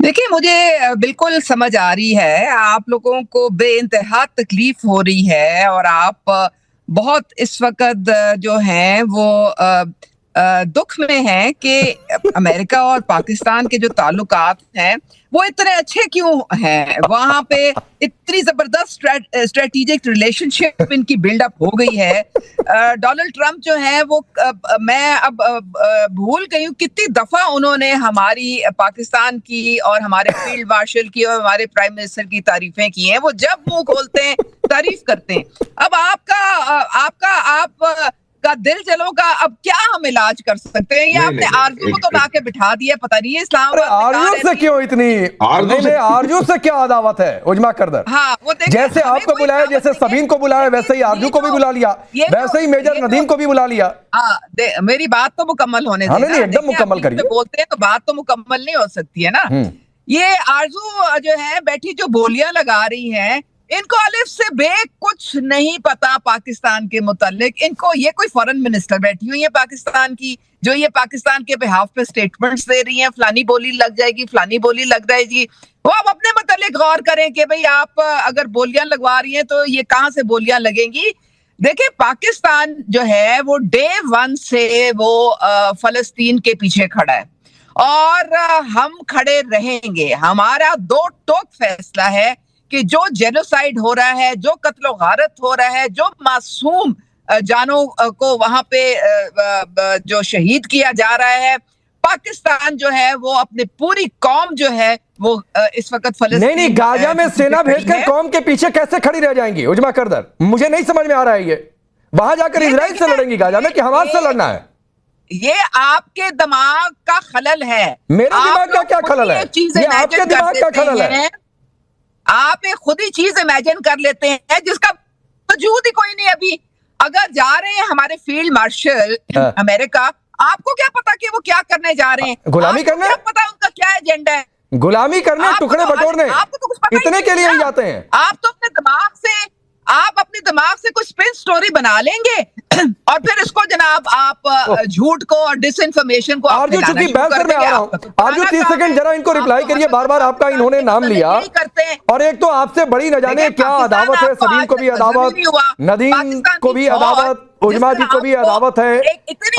देखिए, मुझे बिल्कुल समझ आ रही है, आप लोगों को बेइंतहा तकलीफ़ हो रही है और आप बहुत इस वक़्त जो हैं वो दुःख में हैं कि अमेरिका और पाकिस्तान के जो ताल्लुकात हैं, वो इतने अच्छे क्यों हैं? वहाँ पे इतनी ज़बरदस्त स्ट्रैटेजिक रिलेशनशिप इनकी बिल्डअप हो गई है। डोनाल्ड ट्रंप जो है वो मैं अब भूल गई हूँ कितनी दफ़ा उन्होंने हमारी पाकिस्तान की और हमारे फील्ड मार्शल की और हमारे प्राइम मिनिस्टर की तारीफ़ें की हैं। वो जब मुँह खोलते हैं, तारीफ़ करते हैं। अब आप का दिल जलोगा, अब क्या हम इलाज कर सकते हैं? ये नहीं, आपने नहीं, नहीं, आरज़ू को तो ला के बिठा दिया, पता नहीं है इस्लामाबाद में कहाँ आरजू से रहती क्यों इतनी नहीं, आरजू से क्या अदावत है उजमा करदर? हाँ, वो देखिए, जैसे हमें आपको कोई बुलाया, दावत जैसे नहीं है। सबीन को बुलाया, वैसे ही आरजू को भी बुला लिया, वैसे ही मेजर नदीम को भी बुला लिया। हाँ, मेरी बात तो मुकम्मल होने हाँ, देना। नहीं, एकदम देखिए, मुकम्मल आप बीच में करिए। बोलते हैं तो बात तो मुकम्मल नहीं हो सकती है ना। ये आरज़ू जो है बैठी जो बोलियां लगा रही हैं, इनको अलिफ से बे कुछ नहीं पता पाकिस्तान के मुतालिक। इनको ये कोई फॉरेन मिनिस्टर बैठी हुई है पाकिस्तान की, जो ये पाकिस्तान के बिहाफ पे स्टेटमेंट्स दे रही हैं, फलानी बोली लग जाएगी, फलानी बोली लग जाएगी। वो अब अपने मुतालिक गौर करें कि भाई आप अगर बोलियां लगवा रही हैं तो ये कहाँ से बोलियां लगेंगी। देखिए, पाकिस्तान जो है वो डे वन से वो फलस्तीन के पीछे खड़ा है और हम खड़े रहेंगे। हमारा दो टोक फैसला है कि जो जेनोसाइड हो रहा है, जो कत्लो गारत हो रहा है, जो मासूम जानों को वहां पे जो शहीद किया जा रहा है, पाकिस्तान जो है वो अपनी पूरी कौम जो है वो इस वक्त फलस्तीन नहीं, गाजा में सेना भेजकर कौम के पीछे कैसे खड़ी रह जाएंगी उजमा करदर? मुझे नहीं समझ में आ रहा है ये। वहां जाकर इजराइल से लड़ेंगी गाजा में कि हमास से लड़ना है? ये आपके दिमाग का खलल है। मेरे दिमाग का क्या खलल है? ये आपके दिमाग का खलल है। आप एक खुद ही चीज इमेजिन कर लेते हैं जिसका वजूद ही कोई नहीं। अभी अगर जा रहे हैं हमारे फील्ड मार्शल अमेरिका, आपको क्या पता कि वो क्या करने जा रहे हैं? गुलामी करने? क्या पता उनका क्या एजेंडा है? गुलामी करने, टुकड़े बटोरने, इतने के लिए ही जाते हैं। आप तो अपने दिमाग से कुछ स्पिन स्टोरी बना लेंगे और फिर इसको जनाब आप झूठ को और डिसइंफॉर्मेशन को आरजू, चूंकि बहस में आ रहा हूं, आरजू 30 सेकंड जरा इनको रिप्लाई करिए। बार बार आपका इन्होंने नाम लिया और एक तो आपसे बड़ी न जाने क्या अदावत है, सबीन को भी अदावत, नदीम को भी अदावत, उजमा जी को भी अदावत है।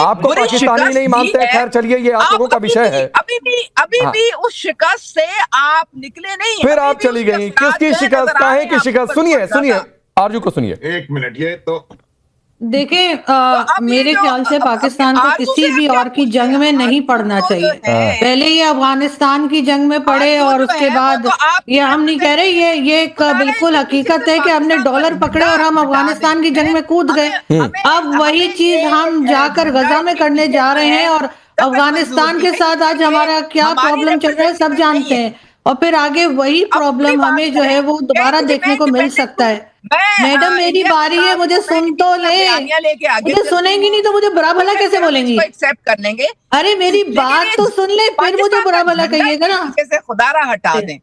आपको पाकिस्तानी नहीं मानते। खैर चलिए, ये आप लोगों का विषय है। अभी भी उस शिकस्त से आप निकले नहीं। फिर आप चली गई। किसकी शिकस्त? काहे की शिकस्त? सुनिए आरजू को सुनिए। एक मिनट, ये तो देखिए, मेरे ख्याल से पाकिस्तान को किसी भी और की जंग में नहीं पड़ना चाहिए। पहले ये अफगानिस्तान की जंग में पड़े और उसके बाद ये हम नहीं कह रहे, ये एक बिल्कुल हकीकत है कि हमने डॉलर पकड़े और हम अफगानिस्तान की जंग में कूद गए। अब वही चीज हम जाकर गजा में करने जा रहे हैं और अफगानिस्तान के साथ आज हमारा क्या प्रॉब्लम चल रहा है सब जानते हैं, और फिर आगे वही प्रॉब्लम हमें जो है वो दोबारा देखने को मिल सकता है। मैडम, मेरी बारी है, मुझे सुन तो ले। मुझे सुनेंगी नहीं तो मुझे बुरा भला कैसे बोलेंगी? एक्सेप्ट कर लेंगे। अरे मेरी बात तो सुन ले, फिर मुझे बुरा भला कहिएगा ना। कैसे खुदारा हटा दें।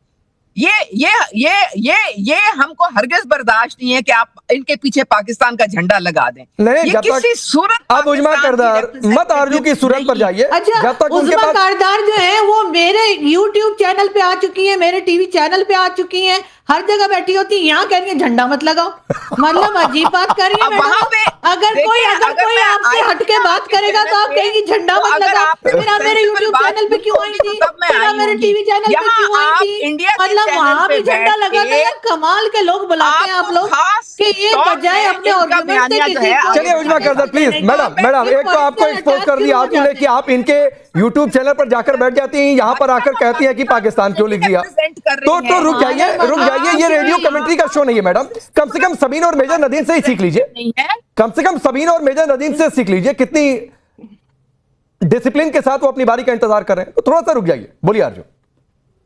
ये हमको हरगिज़ बर्दाश्त नहीं है कि आप इनके पीछे पाकिस्तान का झंडा लगा दें। नहीं, ये किसी सूरत अब उजमा करदार मत आरजू की सूरत पर जाइए। अच्छा, जब तक उजमा करदार जो है वो मेरे YouTube चैनल पे आ चुकी है, मेरे टीवी चैनल पे आ चुकी है, हर जगह बैठी होती है। यहाँ कह रही है झंडा मत लगाओ, मतलब अजीब बात कर रही है मैडम। अगर कोई आपसे हटके बात करेगा तो आप कहेंगी झंडा मत लगाओ। फिर आप मेरे YouTube चैनल पे क्यों आई थी? फिर आप मेरे टीवी चैनल पे क्यों आई थी? मतलब वहां भी झंडा लगाते हैं। कमाल के लोग बुलाते हैं आप लोग कि ये बजाय अपने आर्गुमेंट से किसी को। चलिए उजमा करदार प्लीज। मैडम एक तो आपको एक्सपोज कर दिया आपने कि आप इनके YouTube चैनल पर जाकर बैठ जाती हैं, यहाँ पर आकर कहती हैं कि पाकिस्तान क्यों लिख दिया। तो रुक जाइए, ये रेडियो कमेंट्री का शो नहीं है मैडम। कम से कम सबीन और मेजर नदीम से ही सीख लीजिए। कम से कम सबीन और मेजर नदीम से सीख लीजिए कितनी डिसिप्लिन के साथ वो अपनी बारी का इंतजार कर रहे हैं। तो थोड़ा सा रुक जाइए। बोलिए आरजू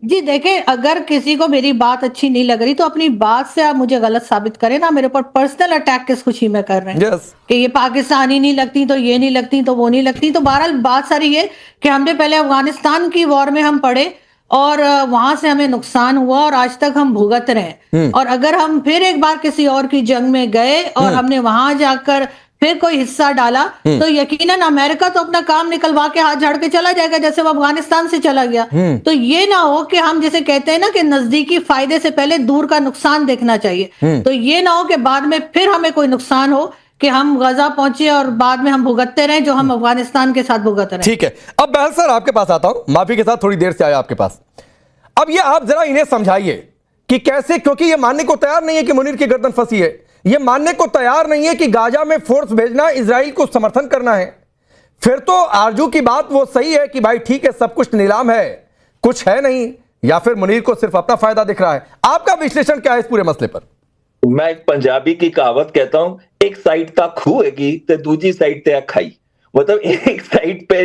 जी। देखें, अगर किसी को मेरी बात अच्छी नहीं लग रही तो अपनी बात से आप मुझे गलत साबित करें ना। मेरे ऊपर पर्सनल अटैक किस खुशी में कर रहे हैं कि ये पाकिस्तानी नहीं लगती तो ये नहीं लगती तो वो नहीं लगती। तो बहरहाल बात सारी है कि हमने पहले अफगानिस्तान की वॉर में हम पड़े और वहां से हमें नुकसान हुआ और आज तक हम भुगत रहे हैं। और अगर हम फिर एक बार किसी और की जंग में गए और हमने वहां जाकर फिर कोई हिस्सा डाला तो यकीनन अमेरिका तो अपना काम निकलवा के हाथ झाड़ के चला जाएगा, जैसे वो अफगानिस्तान से चला गया। तो ये ना हो कि हम जैसे कहते हैं ना कि नजदीकी फायदे से पहले दूर का नुकसान देखना चाहिए। तो ये ना हो कि बाद में फिर हमें कोई नुकसान हो कि हम गजा पहुंचे और बाद में हम भुगतते रहे जो हम अफगानिस्तान के साथ भुगत रहे। ठीक है, अब बहल सर आपके पास आता हूं, माफी के साथ थोड़ी देर से आया आपके पास। अब ये आप जरा इन्हें समझाइए कि कैसे, क्योंकि ये मानने को तैयार नहीं है कि मुनीर की गर्दन फंसी है, ये मानने को तैयार नहीं है कि गाजा में फोर्स भेजना इजराइल को समर्थन करना है। फिर तो आरजू की बात वो सही है कि भाई ठीक है सब कुछ नीलाम है, कुछ है नहीं, या फिर मुनीर को सिर्फ अपना फायदा दिख रहा है। आपका विश्लेषण क्या है इस पूरे मसले पर? मैं एक पंजाबी की कहावत कहता हूं, एक साइड ता खूहेगी तो दूसरी साइड ते खाई। मतलब एक साइड पे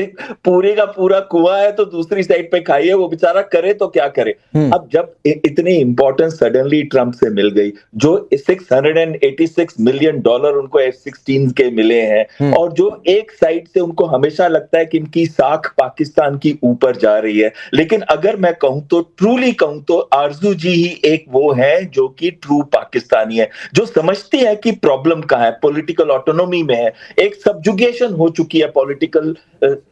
पूरे का पूरा कुआं है तो दूसरी साइड पे खाई है, वो बेचारा करे तो क्या करे। अब जब इतनी इंपॉर्टेंस सडनली ट्रंप से मिल गई, जो $686 मिलियन उनको F-16 के मिले हैं, और जो एक साइड से उनको हमेशा लगता है कि इनकी साख पाकिस्तान की ऊपर जा रही है। लेकिन अगर मैं कहूं तो, ट्रूली कहूं तो आरजू जी ही एक वो है जो कि ट्रू पाकिस्तानी है, जो समझती है कि प्रॉब्लम कहां है, पॉलिटिकल ऑटोनॉमी में है। एक सबजुगेशन हो चुकी है पॉलिटिकल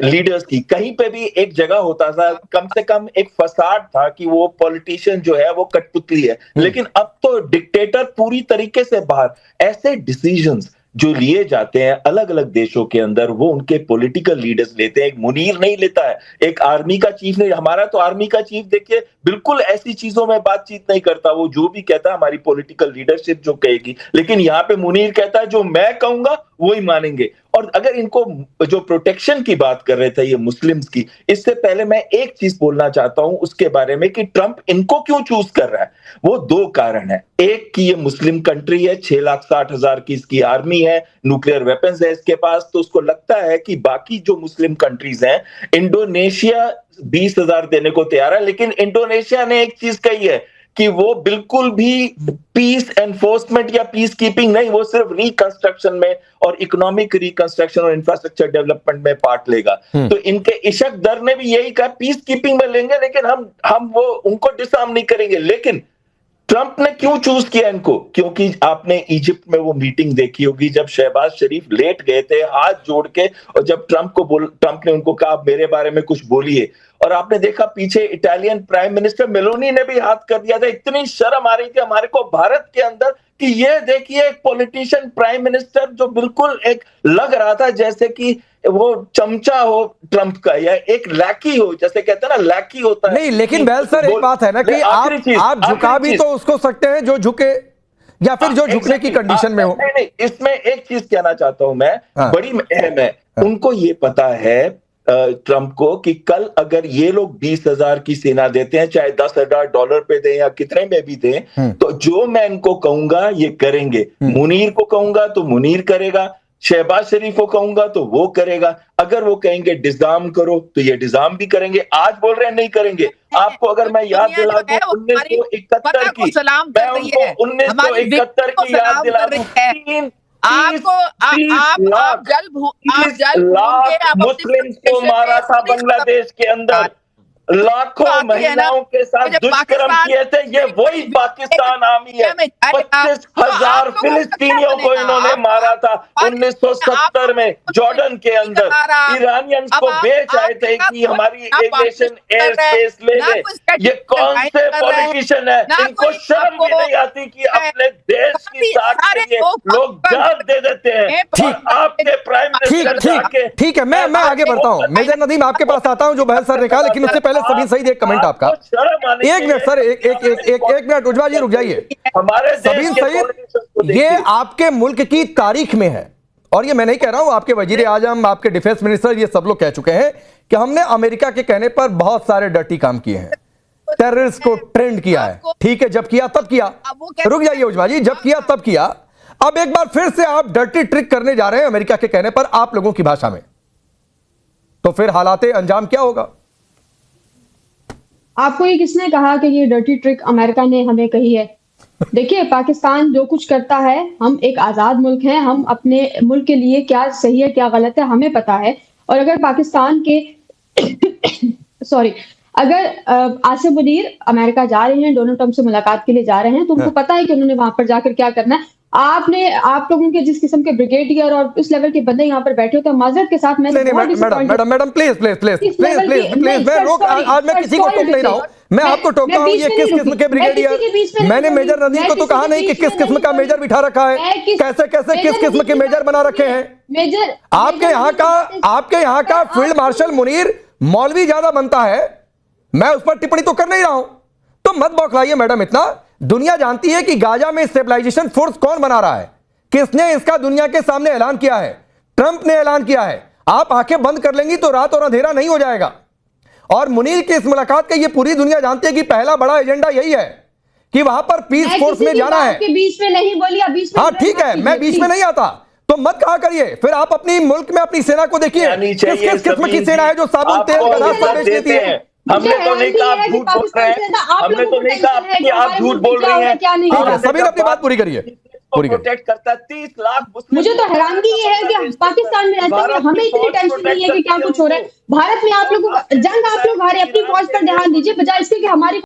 लीडर्स की। कहीं पे भी एक जगह होता था, कम से कम एक फसाद था कि वो पॉलिटिशियन जो है वो कठपुतली है, लेकिन अब तो डिक्टेटर पूरी तरीके से बाहर। ऐसे डिसीजंस जो लिए जाते हैं अलग अलग देशों के अंदर, वो उनके पॉलिटिकल लीडर्स लेते हैं। एक मुनीर नहीं लेता है, एक आर्मी का चीफ नहीं। हमारा तो आर्मी का चीफ देखिए बिल्कुल ऐसी चीजों में बातचीत नहीं करता, वो जो भी कहता है हमारी पॉलिटिकल लीडरशिप जो कहेगी। लेकिन यहाँ पे मुनीर कहता है जो मैं कहूंगा वो ही मानेंगे। और अगर इनको जो प्रोटेक्शन की बात कर रहे थे ये मुस्लिम्स की, इससे पहले मैं एक चीज बोलना चाहता हूं उसके बारे में कि ट्रंप इनको क्यों चूज कर रहा है। वो दो कारण है। एक कि ये मुस्लिम कंट्री है, 6,60,000 की इसकी आर्मी है, न्यूक्लियर वेपन्स है इसके पास, तो उसको लगता है कि बाकी जो मुस्लिम कंट्रीज हैं, इंडोनेशिया 20,000 देने को तैयार है, लेकिन इंडोनेशिया ने एक चीज कही है कि वो बिल्कुल भी पीस एनफोर्समेंट या पीस कीपिंग नहीं, वो सिर्फ रिकंस्ट्रक्शन में और इकोनॉमिक रिकंस्ट्रक्शन और इंफ्रास्ट्रक्चर डेवलपमेंट में पार्ट लेगा। तो इनके इशक दर ने भी यही कहा पीस कीपिंग में लेंगे, लेकिन हम वो उनको डिसआर्म नहीं करेंगे। लेकिन ट्रंप ने क्यों चूज किया इनको? क्योंकि आपने इजिप्ट में वो मीटिंग देखी होगी जब शहबाज शरीफ लेट गए थे हाथ जोड़ के, और जब ट्रंप ने उनको कहा मेरे बारे में कुछ बोलिए, और आपने देखा पीछे इटालियन प्राइम मिनिस्टर मेलोनी ने भी हाथ कर दिया था। इतनी शर्म आ रही थी हमारे को भारत के अंदर कि ये देखिए एक पॉलिटिशियन प्राइम मिनिस्टर जो बिल्कुल एक लग रहा था जैसे कि वो चमचा हो ट्रंप का, या एक लैकी हो, जैसे कहते हैं ना लैकी होता है। नहीं, लेकिन बैल सर एक बात है ना कि आप झुका भी तो उसको सकते हैं जो झुके, या फिर जो झुकने की कंडीशन में हो। नहीं, इसमें एक चीज कहना चाहता हूं मैं, बड़ी अहम है। उनको ये पता है ट्रंप को कि कल अगर ये लोग 20,000 की सेना देते हैं, चाहे $10,000 पे दें या कितने में भी दें, तो जो मैं इनको कहूंगा ये करेंगे। मुनीर को कहूंगा तो मुनीर करेगा, शहबाज शरीफ को कहूंगा तो वो करेगा। अगर वो कहेंगे डिजाम करो तो ये डिजाम भी करेंगे। आज बोल रहे हैं नहीं करेंगे। आपको अगर मैं याद दिला दूं 1971 की, मैं उनको 1971 की याद दिला दूं, आप मुस्लिम्स को मारा था बांग्लादेश के अंदर, लाखों महिलाओं के साथ दुष्कर्म किए थे। ये वही पाकिस्तान आर्मी है। 25,000 फिलिस्तीनियों को इन्होंने मारा था 1970 में जॉर्डन के अंदर। ईरानियंस को बेच आए थे कि हमारी एविएशन एयर स्पेस ले ले। ये कौन से पॉलिटिशियन है? इनको शर्म भी नहीं आती कि अपने देश की साख के लिए लोग जान दे देते हैं। आपके प्राइम मिनिस्टर ठीक है, मैं आगे बढ़ता हूँ। मेजर नदीम आपके पास आता हूँ जो बहल सर ने कहा, लेकिन उससे पहले सभी सही एक कमेंट आपका। एक मिनट सर, एक मिनट उज्ज्वल जी रुक जाइए। सभी सईद, ये आपके मुल्क की तारीख में है, और ये मैं नहीं कह रहा हूं, आपके वजीर आजम, आपके डिफेंस मिनिस्टर, ये सब लोग कह चुके हैं कि हमने अमेरिका के कहने पर बहुत सारे डर्टी काम किए हैं, टेररिस्ट को ट्रेंड किया है। ठीक है, जब किया तब किया। रुक जाइए उज्ज्वल जी, जब किया तब किया। अब एक बार फिर से आप डर्टी ट्रिक करने जा रहे हैं अमेरिका के कहने पर आप लोगों की भाषा में, तो फिर हालाते अंजाम क्या होगा? आपको ये किसने कहा कि ये डर्टी ट्रिक अमेरिका ने हमें कही है? देखिए, पाकिस्तान जो कुछ करता है, हम एक आज़ाद मुल्क हैं, हम अपने मुल्क के लिए क्या सही है क्या गलत है हमें पता है। और अगर पाकिस्तान के अगर आसिम मुनीर अमेरिका जा रहे हैं, डोनाल्ड ट्रंप से मुलाकात के लिए जा रहे हैं, तो उनको पता है कि उन्होंने वहां पर जाकर क्या करना है। आप लोगों के जिस किस्म के ब्रिगेडियर और उस लेवल के बंदे यहाँ पर बैठे हो, तो माजरत के साथ मैं मैडम प्लीज मैं रोक, आज मैं किसी को टोक नहीं रहा हूँ, मैं आपको टोकता हूँ। ये किस किस्म के ब्रिगेडियर? मैंने मेजर नजीर को तो कहा नहीं कि किस किस्म का मेजर बिठा रखा है, कैसे कैसे किस किस्म के मेजर बना रखे हैं। मेजर आपके यहाँ का फील्ड मार्शल मुनीर मौलवी ज्यादा बनता है, मैं उस पर टिप्पणी तो कर नहीं रहा हूं, तो मत बौखलाइए मैडम इतना। दुनिया जानती है कि गाजा में स्टेबलाइजेशन फोर्स कौन बना रहा है, किसने इसका दुनिया के सामने ऐलान किया है। ट्रंप ने ऐलान किया है। आप आंखें बंद कर लेंगी तो रात और अंधेरा नहीं हो जाएगा। और मुनीर की इस मुलाकात का ये पूरी दुनिया जानती है कि पहला बड़ा एजेंडा यही है कि वहां पर पीस फोर्स में जाना है। बीच में नहीं बोली, बीच में हाँ ठीक है, मैं बीच में नहीं आता, तो मत कहा करिए। फिर आप अपनी मुल्क में अपनी सेना को देखिए, किस किस किस्म की सेना है जो साबुन तेल गदा सब बेच देती है। हमने तो नहीं कहा आप झूठ बोल रहे हैं, हमने तो नहीं कहा कि आप झूठ बोल रही हैं। सभी ने अपनी बात पूरी करिए, प्रोटेक्ट करता है 30 लाख। मुझे तो हैरानगी ये है कि पाकिस्तान में रहते हुए हमें इतनी टेंशन नहीं है कि क्या कुछ हो रहा है। भारत में आप लोगों को जंग आप लोग हारे, अपनी फौज पर ध्यान दीजिए, बजाय इसके कि हमारी